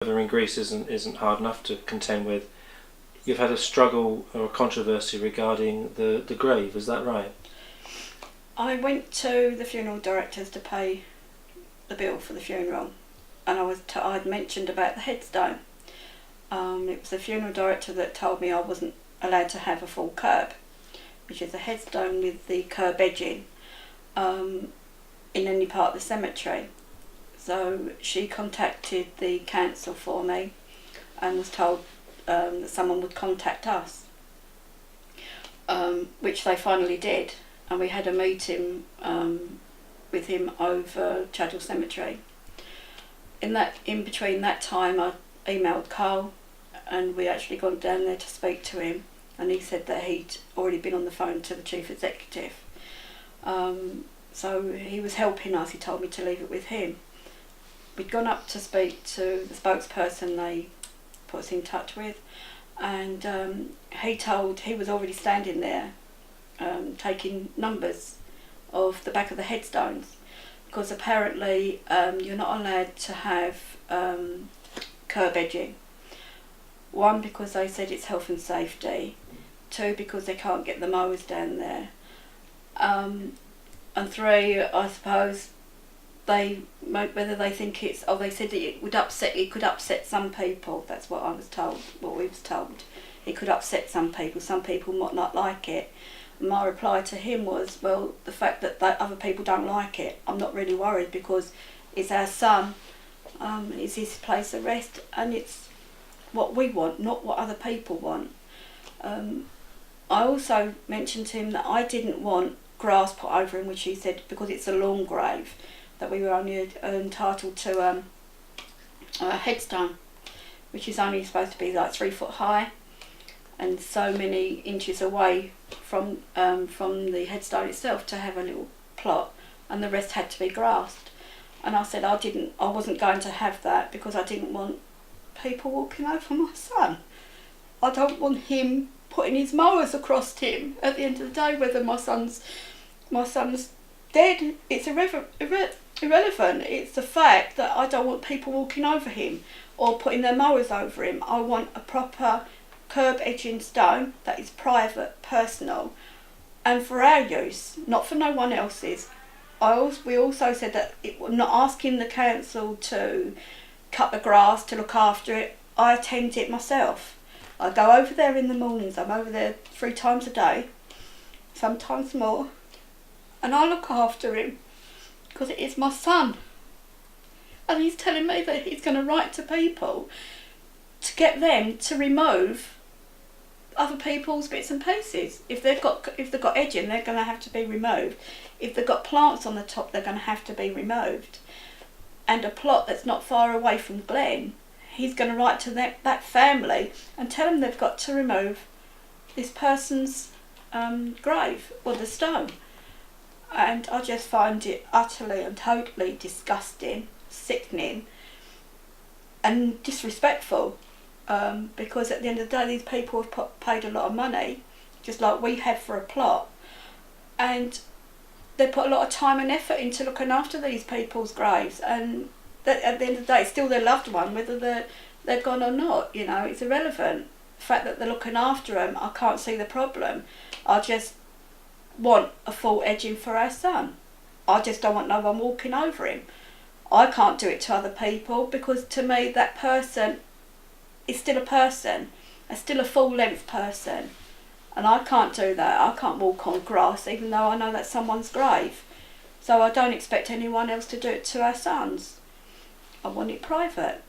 in Greece isn't hard enough to contend with. You've had a struggle or a controversy regarding the grave, is that right? I went to the funeral directors to pay the bill for the funeral, and I'd mentioned about the headstone. It was the funeral director that told me I wasn't allowed to have a full curb, which is a headstone with the curb edging, in any part of the cemetery. So she contacted the council for me and was told that someone would contact us, which they finally did, and we had a meeting with him over Chadwell Cemetery. In between that time, I emailed Carl, and we actually gone down there to speak to him, and he said that he'd already been on the phone to the chief executive. So he was helping us. He told me to leave it with him. We'd gone up to speak to the spokesperson they put us in touch with, and he was already standing there taking numbers of the back of the headstones, because apparently you're not allowed to have curb edging. One, because they said it's health and safety. Two, because they can't get the mowers down there. And three, I suppose, whether they think it's, they said that it could upset some people. That's what we was told. It could upset some people might not like it. And my reply to him was, well, the fact that other people don't like it, I'm not really worried, because it's our son, it's his place of rest, and it's what we want, not what other people want. I also mentioned to him that I didn't want grass put over him, which he said, because it's a lawn grave, that we were only entitled to a headstone, which is only supposed to be like 3 foot high and so many inches away from the headstone itself to have a little plot, and the rest had to be grassed. And I said I wasn't going to have that, because I didn't want people walking over my son. I don't want him putting his mowers across him. At the end of the day, whether my son's dead, it's irrelevant. It's the fact that I don't want people walking over him or putting their mowers over him. I want a proper curb edging stone that is private, personal, and for our use, not for no one else's. We also said that we're not asking the council to cut the grass, to look after it. I attend it myself. I go over there in the mornings. I'm over there 3 times a day, sometimes more, and I look after him, because it is my son. And he's telling me that he's going to write to people to get them to remove other people's bits and pieces. If they've got edging, they're going to have to be removed. If they've got plants on the top, they're going to have to be removed. And a plot that's not far away from Glen, he's going to write to that family and tell them they've got to remove this person's grave, or the stone. And I just find it utterly and totally disgusting, sickening and disrespectful, because at the end of the day, these people have paid a lot of money, just like we have for a plot, and they put a lot of time and effort into looking after these people's graves, and that at the end of the day, it's still their loved one, whether they're gone or not. You know, it's irrelevant. The fact that they're looking after them, I can't see the problem. I just want a full edging for our son. I just don't want no one walking over him. I can't do it to other people, because to me that person is still a person, still a full length person, and I can't do that. I can't walk on grass, even though I know that's someone's grave. So I don't expect anyone else to do it to our sons. I want it private.